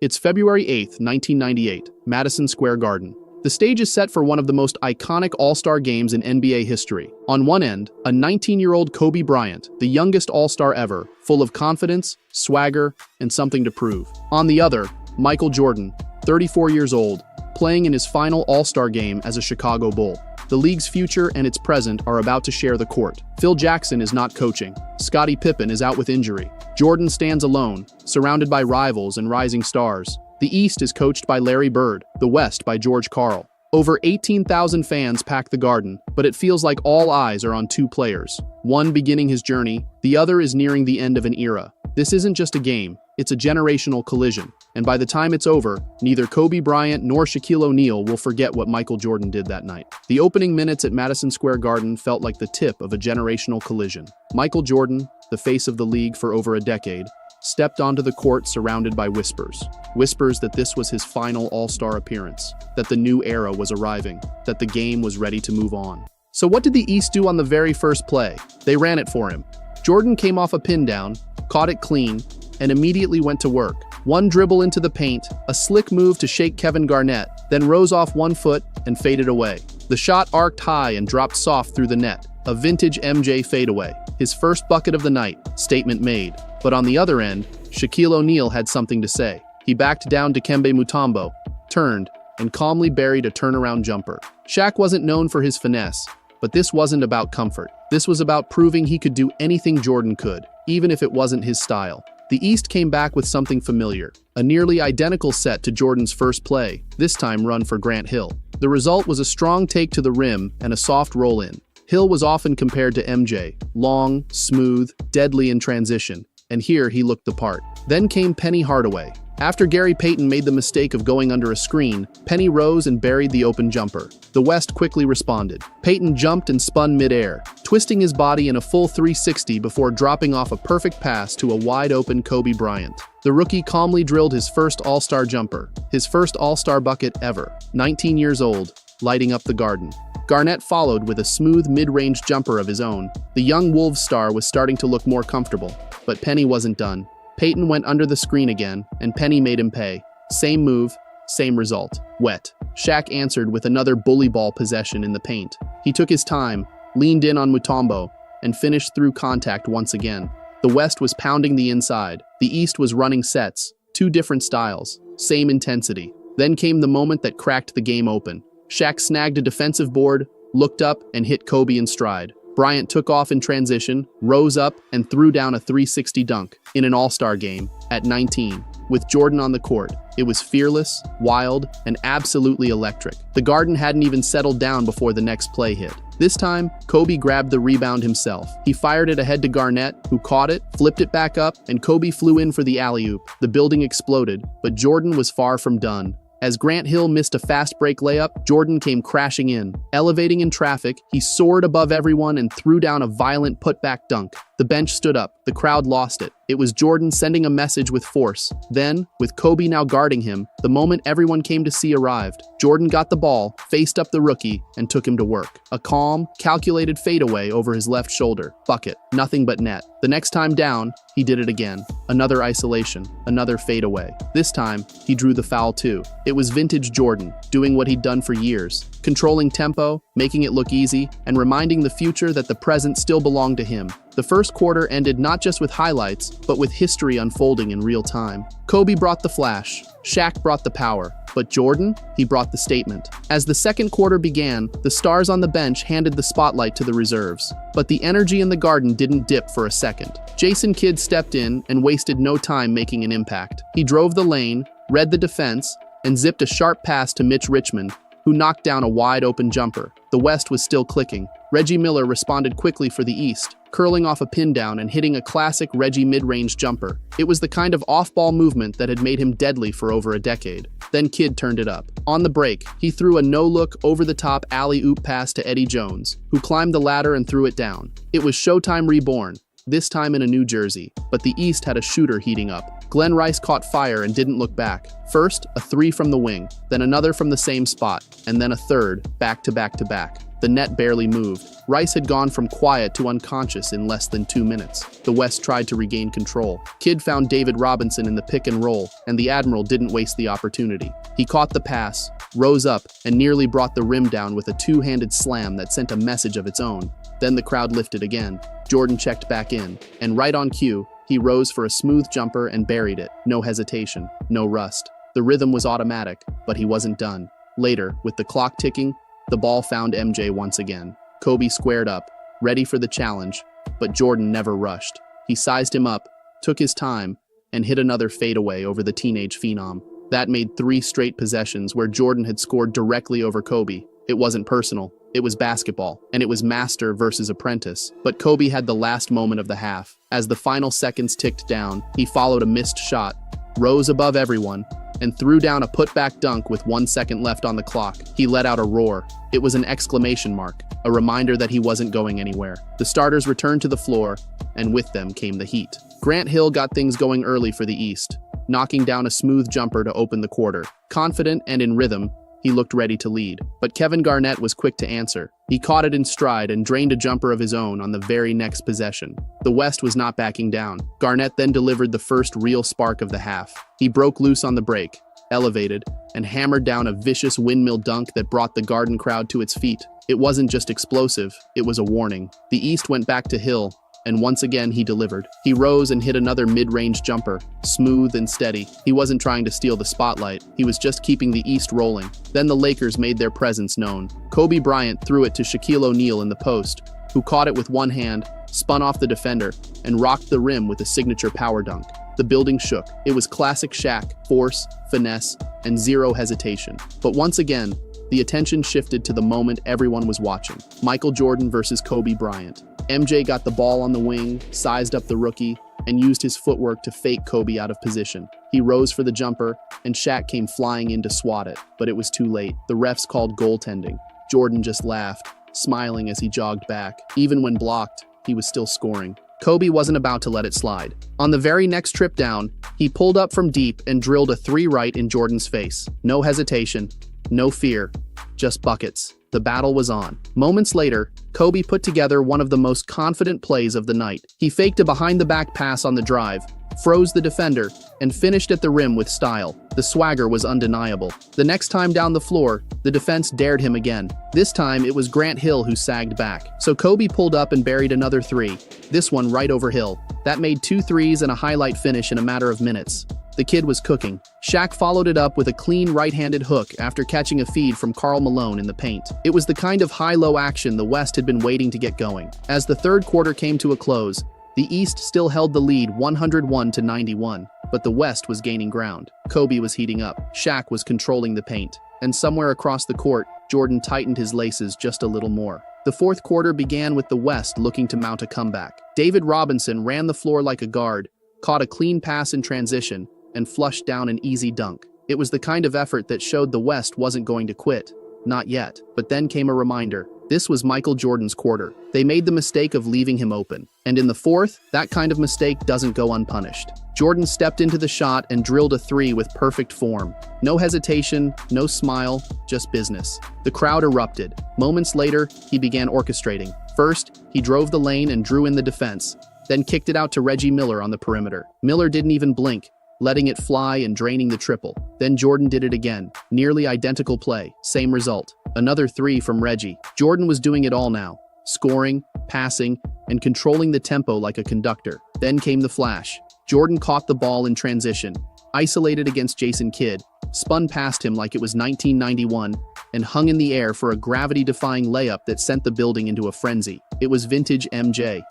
It's February 8th, 1998, Madison Square Garden. The stage is set for one of the most iconic All-Star games in NBA history. On one end, a 19-year-old Kobe Bryant, the youngest All-Star ever, full of confidence, swagger, and something to prove. On the other, Michael Jordan, 34 years old, playing in his final All-Star game as a Chicago Bull. The league's future and its present are about to share the court. Phil Jackson is not coaching. Scottie Pippen is out with injury. Jordan stands alone, surrounded by rivals and rising stars. The East is coached by Larry Bird, the West by George Karl. Over 18,000 fans pack the Garden, but it feels like all eyes are on two players. One beginning his journey, the other is nearing the end of an era. This isn't just a game, it's a generational collision. And by the time it's over, neither Kobe Bryant nor Shaquille O'Neal will forget what Michael Jordan did that night. The opening minutes at Madison Square Garden felt like the tip of a generational collision. Michael Jordan, the face of the league for over a decade, stepped onto the court surrounded by whispers. Whispers that this was his final All-Star appearance, that the new era was arriving, that the game was ready to move on. So what did the East do on the very first play? They ran it for him. Jordan came off a pin down, caught it clean, and immediately went to work. One dribble into the paint, a slick move to shake Kevin Garnett, then rose off one foot and faded away. The shot arced high and dropped soft through the net. A vintage MJ fadeaway. His first bucket of the night, statement made. But on the other end, Shaquille O'Neal had something to say. He backed down Dikembe Mutombo, turned, and calmly buried a turnaround jumper. Shaq wasn't known for his finesse, but this wasn't about comfort. This was about proving he could do anything Jordan could, even if it wasn't his style. The East came back with something familiar, a nearly identical set to Jordan's first play, this time run for Grant Hill. The result was a strong take to the rim and a soft roll-in. Hill was often compared to MJ, long, smooth, deadly in transition, and here he looked the part. Then came Penny Hardaway. After Gary Payton made the mistake of going under a screen, Penny rose and buried the open jumper. The West quickly responded. Payton jumped and spun mid-air, twisting his body in a full 360 before dropping off a perfect pass to a wide-open Kobe Bryant. The rookie calmly drilled his first All-Star jumper, his first All-Star bucket ever, 19 years old, lighting up the Garden. Garnett followed with a smooth mid-range jumper of his own. The young Wolves star was starting to look more comfortable, but Penny wasn't done. Payton went under the screen again, and Penny made him pay. Same move, same result. Wet. Shaq answered with another bully ball possession in the paint. He took his time, leaned in on Mutombo, and finished through contact once again. The West was pounding the inside. The East was running sets, two different styles, same intensity. Then came the moment that cracked the game open. Shaq snagged a defensive board, looked up, and hit Kobe in stride. Bryant took off in transition, rose up, and threw down a 360 dunk in an All-Star game at 19. With Jordan on the court, it was fearless, wild, and absolutely electric. The Garden hadn't even settled down before the next play hit. This time, Kobe grabbed the rebound himself. He fired it ahead to Garnett, who caught it, flipped it back up, and Kobe flew in for the alley-oop. The building exploded, but Jordan was far from done. As Grant Hill missed a fast break layup, Jordan came crashing in. Elevating in traffic, he soared above everyone and threw down a violent putback dunk. The bench stood up. The crowd lost it. It was Jordan sending a message with force. Then, with Kobe now guarding him, the moment everyone came to see arrived. Jordan got the ball, faced up the rookie, and took him to work. A calm, calculated fadeaway over his left shoulder. Bucket. Nothing but net. The next time down, he did it again. Another isolation. Another fadeaway. This time, he drew the foul too. It was vintage Jordan, doing what he'd done for years. Controlling tempo, making it look easy, and reminding the future that the present still belonged to him. The first quarter ended not just with highlights, but with history unfolding in real time. Kobe brought the flash, Shaq brought the power, but Jordan, he brought the statement. As the second quarter began, the stars on the bench handed the spotlight to the reserves. But the energy in the Garden didn't dip for a second. Jason Kidd stepped in and wasted no time making an impact. He drove the lane, read the defense, and zipped a sharp pass to Mitch Richmond, who knocked down a wide-open jumper. The West was still clicking. Reggie Miller responded quickly for the East, curling off a pin down and hitting a classic Reggie mid-range jumper. It was the kind of off-ball movement that had made him deadly for over a decade. Then Kidd turned it up. On the break, he threw a no-look, over-the-top alley-oop pass to Eddie Jones, who climbed the ladder and threw it down. It was Showtime reborn, this time in a new jersey, but the East had a shooter heating up. Glenn Rice caught fire and didn't look back. First, a three from the wing, then another from the same spot, and then a third, back to back to back. The net barely moved. Rice had gone from quiet to unconscious in less than 2 minutes. The West tried to regain control. Kidd found David Robinson in the pick and roll, and the Admiral didn't waste the opportunity. He caught the pass, rose up, and nearly brought the rim down with a two-handed slam that sent a message of its own. Then the crowd lifted again. Jordan checked back in, and right on cue, he rose for a smooth jumper and buried it. No hesitation, no rust. The rhythm was automatic, but he wasn't done. Later, with the clock ticking, the ball found MJ once again. Kobe squared up, ready for the challenge, but Jordan never rushed. He sized him up, took his time, and hit another fadeaway over the teenage phenom. That made 3 straight possessions where Jordan had scored directly over Kobe. It wasn't personal, it was basketball, and it was master versus apprentice. But Kobe had the last moment of the half. As the final seconds ticked down, he followed a missed shot, rose above everyone, and threw down a putback dunk with 1 second left on the clock. He let out a roar. It was an exclamation mark, a reminder that he wasn't going anywhere. The starters returned to the floor, and with them came the heat. Grant Hill got things going early for the East, knocking down a smooth jumper to open the quarter. Confident and in rhythm, he looked ready to lead. But Kevin Garnett was quick to answer. He caught it in stride and drained a jumper of his own on the very next possession. The West was not backing down. Garnett then delivered the first real spark of the half. He broke loose on the break, elevated, and hammered down a vicious windmill dunk that brought the Garden crowd to its feet. It wasn't just explosive, it was a warning. The East went back to Hill, and once again he delivered. He rose and hit another mid-range jumper, smooth and steady. He wasn't trying to steal the spotlight, he was just keeping the East rolling. Then the Lakers made their presence known. Kobe Bryant threw it to Shaquille O'Neal in the post, who caught it with one hand, spun off the defender, and rocked the rim with a signature power dunk. The building shook. It was classic Shaq, force, finesse, and zero hesitation. But once again, the attention shifted to the moment everyone was watching. Michael Jordan versus Kobe Bryant. MJ got the ball on the wing, sized up the rookie, and used his footwork to fake Kobe out of position. He rose for the jumper, and Shaq came flying in to swat it, but it was too late. The refs called goaltending. Jordan just laughed, smiling as he jogged back. Even when blocked, he was still scoring. Kobe wasn't about to let it slide. On the very next trip down, he pulled up from deep and drilled a 3 right in Jordan's face. No hesitation, no fear, just buckets. The battle was on. Moments later, Kobe put together one of the most confident plays of the night. He faked a behind-the-back pass on the drive, froze the defender, and finished at the rim with style. The swagger was undeniable. The next time down the floor, the defense dared him again. This time, it was Grant Hill who sagged back. So Kobe pulled up and buried another 3, this one right over Hill. That made 2 threes and a highlight finish in a matter of minutes. The kid was cooking. Shaq followed it up with a clean right-handed hook after catching a feed from Karl Malone in the paint. It was the kind of high-low action the West had been waiting to get going. As the third quarter came to a close, the East still held the lead 101-91, but the West was gaining ground. Kobe was heating up. Shaq was controlling the paint. And somewhere across the court, Jordan tightened his laces just a little more. The fourth quarter began with the West looking to mount a comeback. David Robinson ran the floor like a guard, caught a clean pass in transition, and flushed down an easy dunk. It was the kind of effort that showed the West wasn't going to quit. Not yet. But then came a reminder. This was Michael Jordan's quarter. They made the mistake of leaving him open. And in the fourth, that kind of mistake doesn't go unpunished. Jordan stepped into the shot and drilled a 3 with perfect form. No hesitation, no smile, just business. The crowd erupted. Moments later, he began orchestrating. First, he drove the lane and drew in the defense, then kicked it out to Reggie Miller on the perimeter. Miller didn't even blink, letting it fly and draining the triple. Then Jordan did it again. Nearly identical play, same result. Another 3 from Reggie. Jordan was doing it all now, scoring, passing, and controlling the tempo like a conductor. Then came the flash. Jordan caught the ball in transition, isolated against Jason Kidd, spun past him like it was 1991, and hung in the air for a gravity-defying layup that sent the building into a frenzy. It was vintage MJ.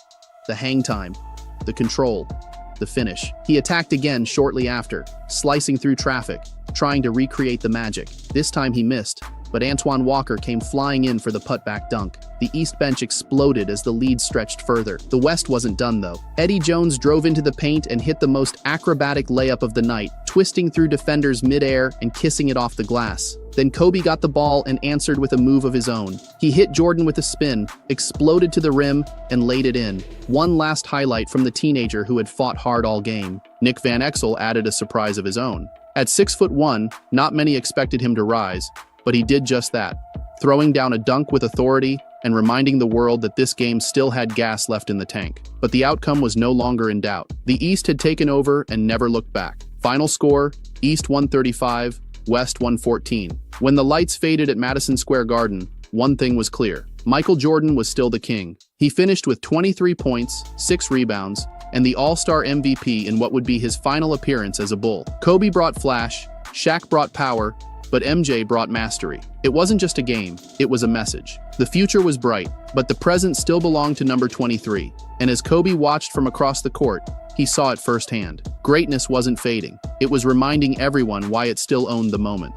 The hang time, the control, the finish. He attacked again shortly after, slicing through traffic, trying to recreate the magic. This time he missed, but Antoine Walker came flying in for the putback dunk. The East bench exploded as the lead stretched further. The West wasn't done though. Eddie Jones drove into the paint and hit the most acrobatic layup of the night, twisting through defenders midair and kissing it off the glass. Then Kobe got the ball and answered with a move of his own. He hit Jordan with a spin, exploded to the rim, and laid it in. One last highlight from the teenager who had fought hard all game. Nick Van Exel added a surprise of his own. At 6'1", not many expected him to rise, but he did just that, throwing down a dunk with authority and reminding the world that this game still had gas left in the tank. But the outcome was no longer in doubt. The East had taken over and never looked back. Final score, East 135, West 114. When the lights faded at Madison Square Garden, one thing was clear. Michael Jordan was still the king. He finished with 23 points, 6 rebounds, and the All-Star MVP in what would be his final appearance as a Bull. Kobe brought flash, Shaq brought power, but MJ brought mastery. It wasn't just a game, it was a message. The future was bright, but the present still belonged to number 23. And as Kobe watched from across the court, he saw it firsthand. Greatness wasn't fading. It was reminding everyone why it still owned the moment.